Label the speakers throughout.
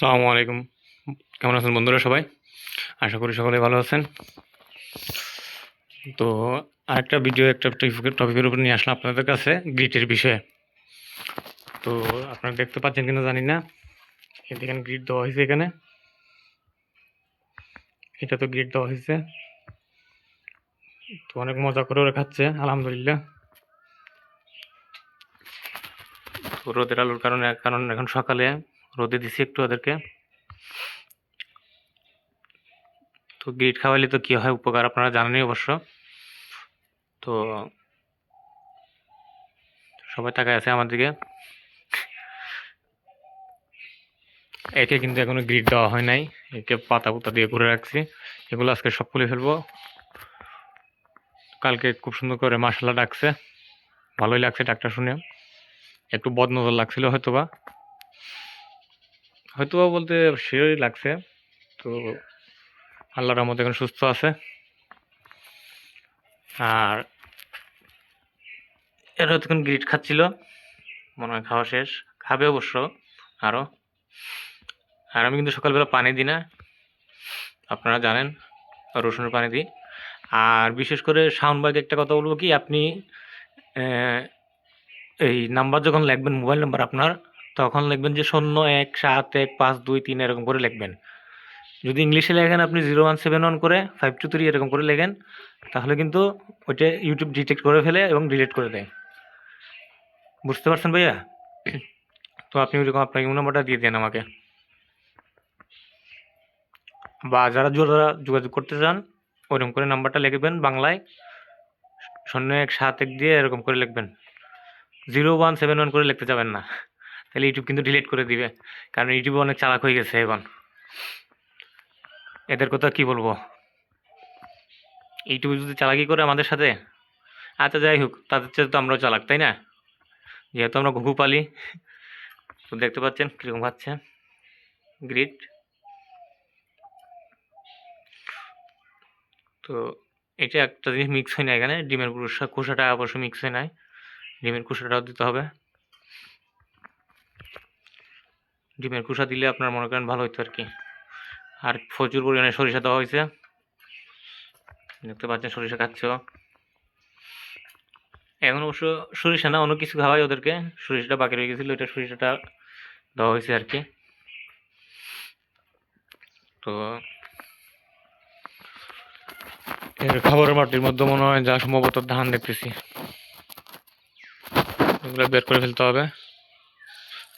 Speaker 1: আসসালামু আলাইকুম। কেমন আছেন বন্ধুরা সবাই? আশা করি সকলে ভালো আছেন। তো আরেকটা ভিডিও একটা টপিকের উপর নিয়ে আসলাম আপনাদের কাছে, গ্রিটের বিষয়ে। তো আপনারা দেখতে পাচ্ছেন কিনা জানি না, এখানে গ্রিড দেওয়া হয়েছে। এখানে এটা তো গ্রিড দেওয়া হয়েছে, তো অনেক মজা করে ওরা খাচ্ছে আলহামদুলিল্লাহ। তো রোদের আলোর কারণ এখন সকালে রোদে দিছি একটু ওদেরকে। তো গ্রিড খাওয়াইলে তো কি হয় উপকার আপনারা জানেনই অবশ্য। তো সবাই তাকায় আছে আমার দিকে। একে কিন্তু এখনো গ্রিড দেওয়া হয় নাই, একে পাতা পুতা দিয়ে করে রাখছি। এগুলো আজকে সব খুলে ফেলবো। কালকে খুব সুন্দর করে মাশাল্লাহ ডাকছে, ভালোই লাগছে ডাকটা শুনে। একটু বদনজর লাগছিল হয়তোবা হয়তোবা বলতে শিওরই লাগছে। তো আল্লাহর রহমতে এখন সুস্থ আছে। আর এরা তখন গ্রিট খাচ্ছিল, মনে হয় খাওয়া শেষ, খাবে অবশ্য আরও। আর আমি কিন্তু সকালবেলা পানি দিই না, আপনারা জানেন, রসুনের পানি দিই। আর বিশেষ করে শাওনবাগে একটা কথা বলবো কি, আপনি এই নাম্বার যখন লিখবেন, মোবাইল নাম্বার আপনার, তখন লিখবেন যে 017152 3 এরকম করে লিখবেন। যদি ইংলিশে লেখেন আপনি 0171 করে 523 এরকম করে লেখেন, তাহলে কিন্তু ওইটা ইউটিউব ডিটেক্ট করে ফেলে এবং ডিলিট করে দেয়। বুঝতে পারছেন ভাইয়া? তো আপনি ওইরকম আপনার ইমো নাম্বারটা দিয়ে দেন আমাকে, বা যারা যোগাযোগ করতে চান ওইরকম করে নাম্বারটা লিখবেন বাংলায়, 0171 দিয়ে এরকম করে লিখবেন। 0171 করে লিখতে যাবেন না, তাহলে ইউটিউব কিন্তু ডিলিট করে দিবে। কারণ ইউটিউবে অনেক চালাক হয়ে গেছে এখন, এদের কথা কি বলবো। ইউটিউবে যদি চালাকি করে আমাদের সাথে, আচ্ছা যাই হোক, তাদের চেয়ে তো আমরাও চালাক, তাই না? যেহেতু আমরা ঘুঘু পালি। তো দেখতে পাচ্ছেন কীরকম খাচ্ছে গ্রিট। তো এটা একটা জিনিস মিক্স হয় না এখানে, ডিমের খোসাটা অবশ্য মিক্স হয় নাই, ডিমের খোসাটাও দিতে হবে। ডিমের খোসা দিলে আপনার মনে করেন ভালো হইতো আর কি। আর প্রচুর পরিমাণে সরিষা দেওয়া হয়েছে, দেখতে পাচ্ছেন সরিষা খাচ্ছে। এখন অবশ্য সরিষা না, অন্য কিছু খাওয়াই ওদেরকে। সরিষাটা বাকি রয়ে গেছিলো, এটা সরিষাটা দেওয়া হয়েছে আর কি। তো এর খাবারের মাটির মধ্যে মনে হয় যা সম্ভবত ধান দেখতেছি, এগুলো বের করে ফেলতে হবে।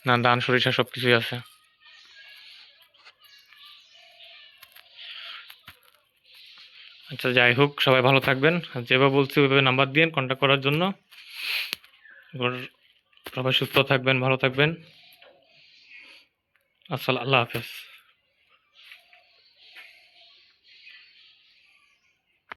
Speaker 1: না, ধান সরিষা সব কিছুই আছে। আচ্ছা যাই হোক, সবাই ভালো থাকবেন। যেভাবে বলছি ওইভাবে নাম্বার দিন কন্ট্যাক্ট করার জন্য। সবাই সুস্থ থাকবেন, ভালো থাকবেন। আল্লাহ হাফেজ।